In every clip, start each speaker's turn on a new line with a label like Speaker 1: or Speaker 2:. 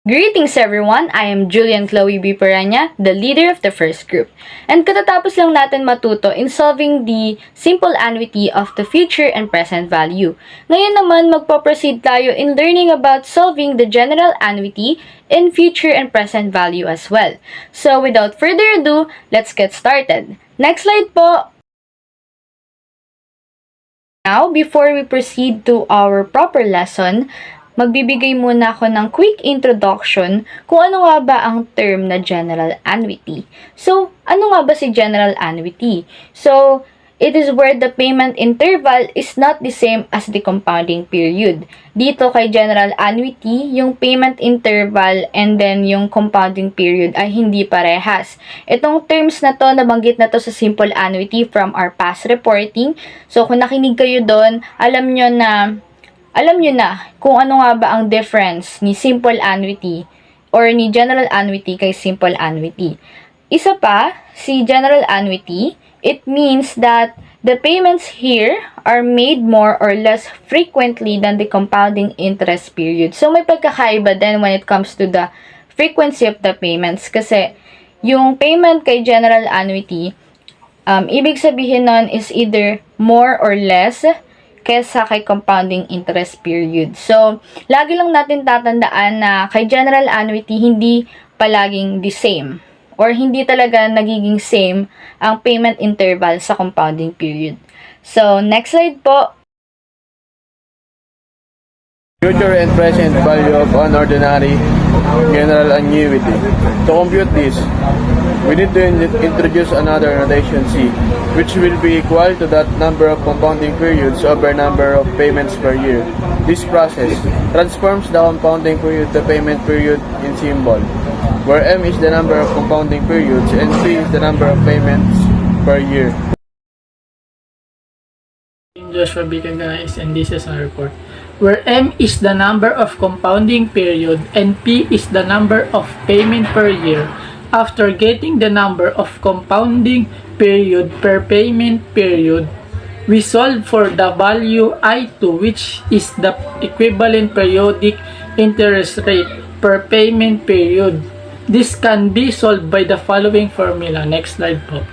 Speaker 1: Greetings everyone! I am Juliene Pereña, the leader of the first group. And katatapos lang natin matuto in solving the simple annuity of the future and present value. Ngayon naman, magpo-proceed tayo in learning about solving the general annuity in future and present value as well. So without further ado, let's get started. Next slide po! Now, before we proceed to our proper lesson, magbibigay muna ako ng quick introduction kung ano nga ba ang term na general annuity. So, ano nga ba si general annuity? So, it is where the payment interval is not the same as the compounding period. Dito kay general annuity, yung payment interval and then yung compounding period ay hindi parehas. Itong terms na to, nabanggit na to sa simple annuity from our past reporting. So, kung nakinig kayo doon, alam nyo na kung ano nga ba ang difference ni simple annuity or ni general annuity kay simple annuity. Isa pa, si general annuity, it means that the payments here are made more or less frequently than the compounding interest period. So, may pagkakaiba din when it comes to the frequency of the payments kasi yung payment kay general annuity, ibig sabihin nun is either more or less kesa kay compounding interest period. So, lagi lang natin tatandaan na kay general annuity, hindi palaging the same or hindi talaga nagiging same ang payment interval sa compounding period. So, next slide po.
Speaker 2: Future and present value of an ordinary general annuity. To compute this, we need to introduce another notation C, which will be equal to that number of compounding periods over number of payments per year. This process transforms the compounding period to payment period in symbol, where M is the number of compounding periods and P is the number of payments per year.
Speaker 3: I'm Joshua Cagais and this is our report, where M is the number of compounding period and P is the number of payment per year. After getting the number of compounding period per payment period, we solve for the value I2, which is the equivalent periodic interest rate per payment period. This can be solved by the following formula. Next slide po.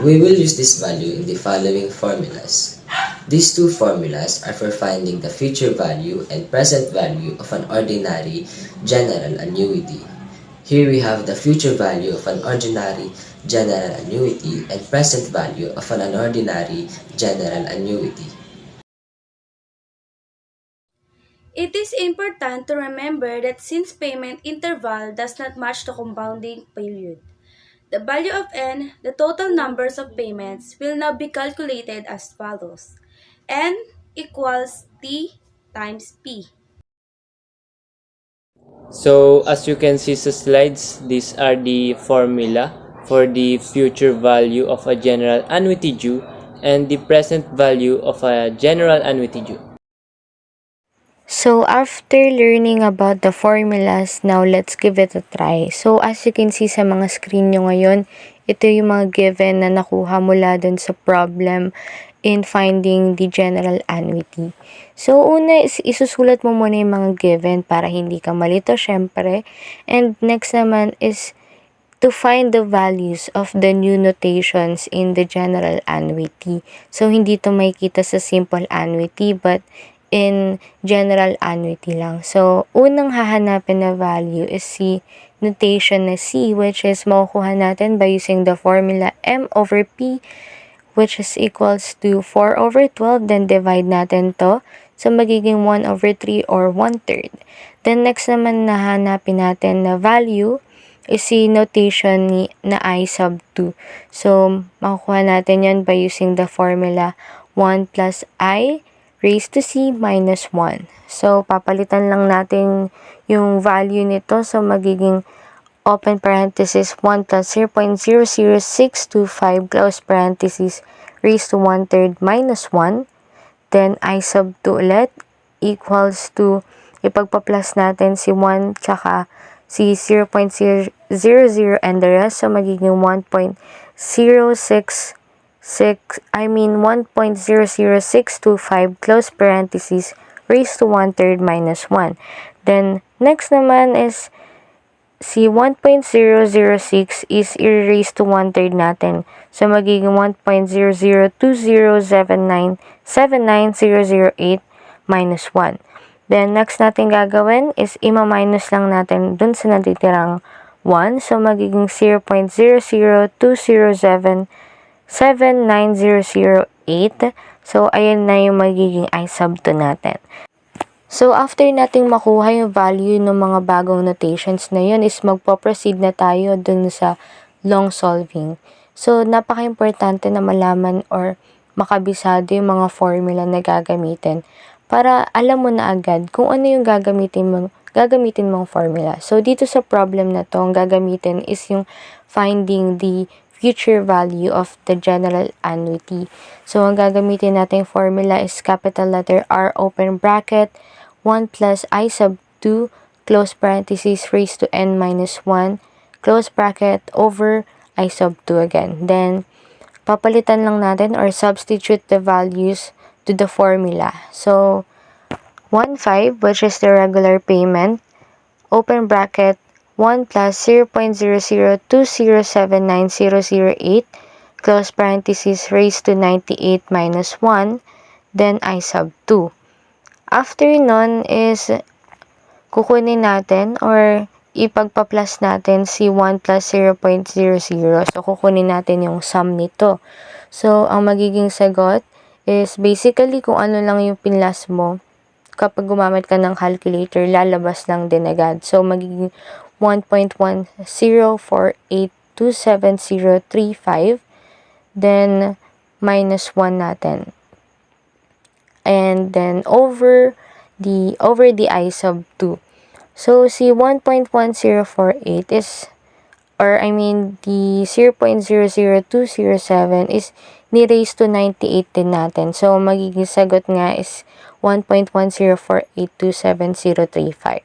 Speaker 4: We will use this value in the following formulas. These two formulas are for finding the future value and present value of an ordinary general annuity. Here we have the future value of an ordinary general annuity and present value of an ordinary general annuity.
Speaker 5: It is important to remember that since payment interval does not match the compounding period, the value of n, the total numbers of payments, will now be calculated as follows. N equals T times P.
Speaker 6: So, as you can see sa slides, these are the formula for the future value of a general annuity due and the present value of a general annuity due.
Speaker 1: So, after learning about the formulas, now let's give it a try. So, as you can see sa mga screen nyo ngayon, ito yung mga given na nakuha mula dun sa problem in finding the general annuity. So, una is isusulat mo muna yung mga given para hindi ka malito, syempre. And next naman is to find the values of the new notations in the general annuity. So, hindi to makikita sa simple annuity, but in general annuity lang. So, unang hahanapin na value is si notation na C, which is makukuha natin by using the formula M over P, which is equals to 4 over 12. Then, divide natin to. So, magiging 1 over 3 or 1/3. Then, next naman nahanapin natin na value is si notation na I sub 2. So, makukuha natin yan by using the formula 1 plus I raised to C minus 1. So, papalitan lang natin yung value nito. So, magiging open parenthesis 1 plus 0.00625 close parenthesis raised to 1/3 minus 1. Then, I sub 2 ulit equals to, ipagpa-plus natin si 1 tsaka si 0.000 and the rest. So, magiging 1.00625 close parenthesis raised to 1/3 minus 1. Then, next naman is si 1.006 is i-raise to 1/3 natin. So, magiging 1.002079790008 minus 1. Then, next natin gagawin is ima-minus lang natin dun sa natitirang 1. So, magiging 0.002007790008. So, ayan na yung magiging I sub 2 natin. So, after nating makuha yung value ng mga bagong notations na yun is magpo-proceed na tayo dun sa long solving. So, napaka-importante na malaman or makabisado yung mga formula na gagamitin para alam mo na agad kung ano yung gagamitin mong formula. So, dito sa problem na to, ang gagamitin is yung finding the future value of the general annuity. So, ang gagamitin natin formula is capital letter R, open bracket, 1 plus I sub 2, close parenthesis, raised to n minus 1, close bracket, over I sub 2 again. Then, papalitan lang natin or substitute the values to the formula. So, 1.5, which is the regular payment, open bracket, 1 plus 0.0020790008, close parenthesis, raised to 98 minus 1, then I sub 2. After nun is kukunin natin or ipagpa-plus natin si 1 plus 0.00. So, kukunin natin yung sum nito. So, ang magiging sagot is basically kung ano lang yung pinlas mo. Kapag gumamit ka ng calculator, lalabas lang din agad. So, magiging 1.1048270035 then minus 1 natin. And then over the I sub 2. So, si 1.1048 is, or I mean, the 0.00207 is ni-raise to 98 din natin. So, magiging sagot nga is 1.1048270035.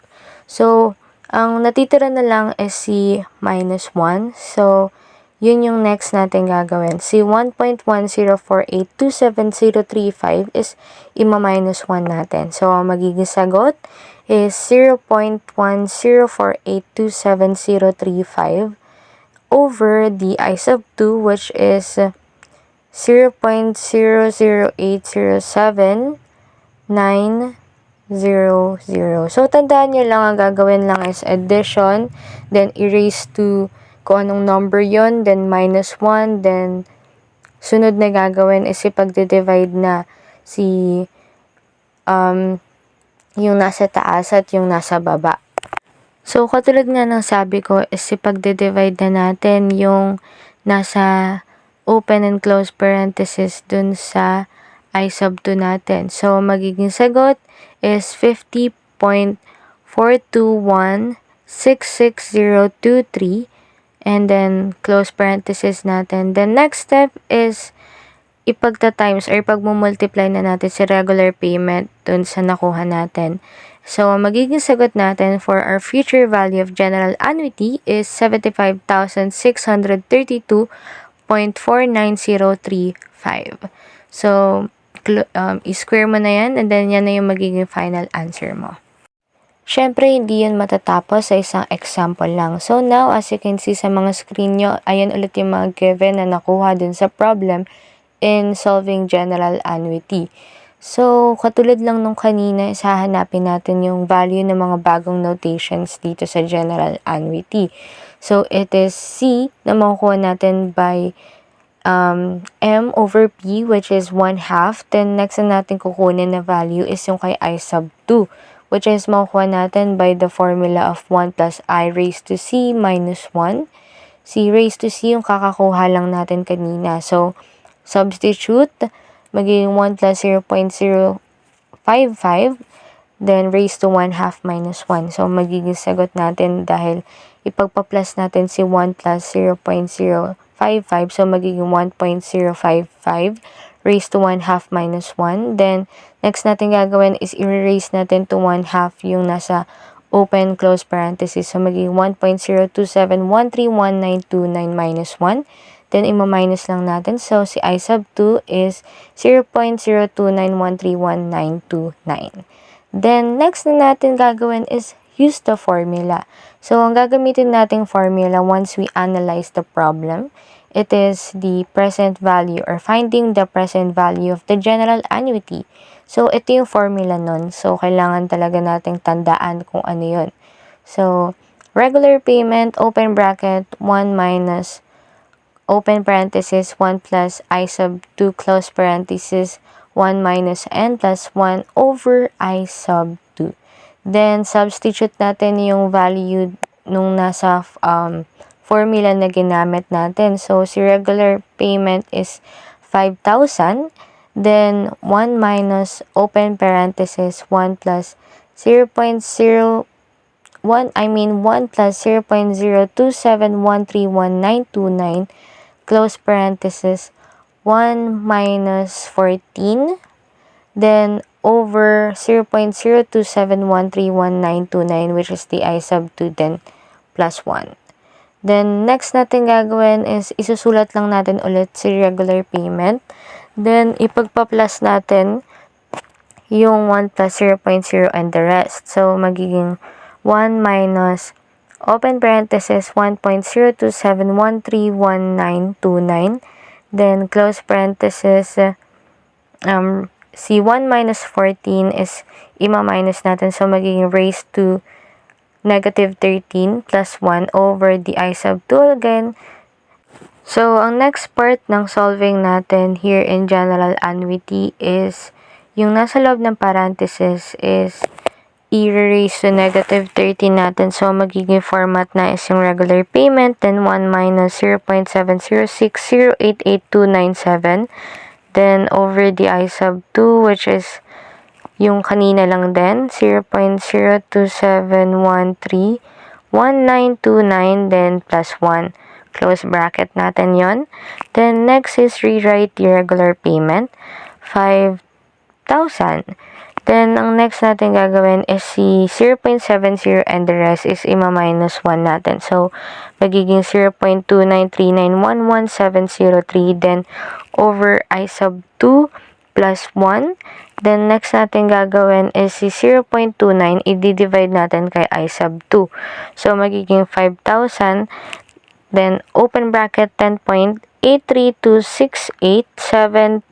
Speaker 1: So, ang natitira na lang is si minus 1. So, yun yung next natin gagawin. Si 1.1048270035 is ima-minus 1 natin. So, ang magiging sagot is 0.1048270035 over the I sub 2, which is 0.00807,900. So, tandaan nyo lang, ang gagawin lang is addition, then erase to kung anong number yon, then minus 1, then sunod na gagawin is ipagde-divide na si yung nasa taas at yung nasa baba. So, katulad nga ng sabi ko is ipagde-divide na natin yung nasa open and close parenthesis dun sa I sub 2 natin. So, magiging sagot is 50.421666023 and then close parenthesis natin. The next step is ipagta-times or ipagmumultiply na natin si regular payment dun sa nakuha natin. So, ang magiging sagot natin for our future value of general annuity is 75,632.49035. So, i-square mo na yan and then yan na yung magiging final answer mo. Siyempre, hindi yun matatapos sa isang example lang. So, now, as you can see sa mga screen nyo, ayan ulit yung mga given na nakuha dun sa problem in solving general annuity. So, katulad lang nung kanina, hahanapin natin yung value ng mga bagong notations dito sa general annuity. So, it is C na makukuha natin by M over P, which is 1/2. Then, next na natin kukunin na value is yung kay I sub 2, which is makukuha natin by the formula of 1 plus I raised to C minus 1. C raised to C yung kakakuha lang natin kanina. So, substitute, magiging 1 plus 0.055, then raised to 1/2 minus 1. So, magiging sagot natin dahil ipagpa-plus natin si 1 plus 0.055. So, magiging 1.055 raised to 1/2 minus 1. Then, next natin gagawin is i-raise natin to 1/2 yung nasa open close parenthesis. So, magiging 1.027131929 minus 1. Then, ima-minus lang natin. So, si I sub 2 is 0.029131929. Then, next na natin gagawin is use the formula. So, ang gagamitin nating formula once we analyze the problem, it is the present value or finding the present value of the general annuity. So, ito yung formula nun. So, kailangan talaga nating tandaan kung ano yun. So, regular payment, open bracket, 1 minus open parenthesis, 1 plus I sub 2 close parenthesis, 1 minus n plus 1 over I sub 2. Then, substitute natin yung value nung nasa formula na ginamit natin. So, si regular payment is 5,000. Then, 1 minus open parenthesis, 1 plus 1 plus 0.027131929 close parenthesis, 1 minus 14, then over 0.027131929, which is the I sub 2, then plus 1. Then, next natin gagawin is isusulat lang natin ulit si regular payment. Then, ipagpa-plus natin yung 1 plus 0.0 and the rest. So, magiging 1 minus open parenthesis 1.027131929, then close parenthesis, si 1 minus 14 is ima-minus natin, so magiging raised to negative 13 plus 1 over the I sub 2 again. So, ang next part ng solving natin here in general annuity is yung nasa loob ng parenthesis is i-raise to negative 13 natin. So, magiging format na is yung regular payment, then 1 minus 0.706088297, then over the I sub 2, which is yung kanina lang din, 0.027131929, then plus 1. Close bracket natin yon. Then, next is rewrite the regular payment, 5,000. Then, ang next natin gagawin is si 0.70 and the rest is ima-minus 1 natin. So, magiging 0.293911703, then over I sub 2 plus 1. Then, next natin gagawin is si 0.29, i-divide natin kay I sub 2. So, magiging 5,000, then open bracket 10.832687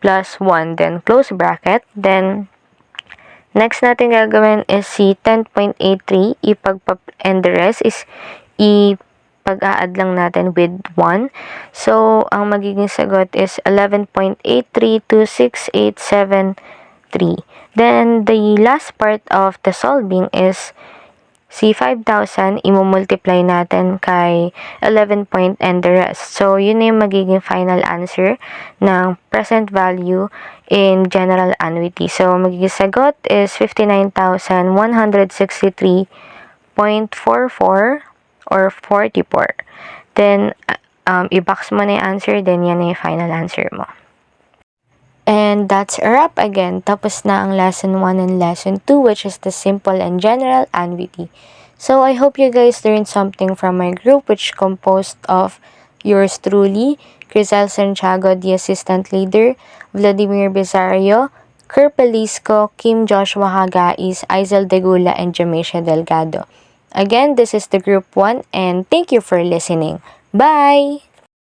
Speaker 1: plus 1, then close bracket. Then, next natin gagawin is si 10.83, and the rest is ipag-a-add lang natin with 1. So, ang magiging sagot is 11.832687 Then, the last part of the solving is si 5,000, imumultiply natin kay 11 point and the rest. So, yun na yung magiging final answer ng present value in general annuity. So, magiging sagot is 59,163.44 or 44. Then, i-box mo na yung answer, then yan na yung final answer mo. And that's a wrap again. Tapos na ang lesson 1 and lesson 2, which is the simple and general annuity. So, I hope you guys learned something from my group, which composed of yours truly, Creezyle Santiago, the assistant leader, Vladimir Visario, Cuhr Pelisco, Joshua Cagais, Izzle DeGula, and Jhamaesha Delgado. Again, this is the group 1, and thank you for listening. Bye!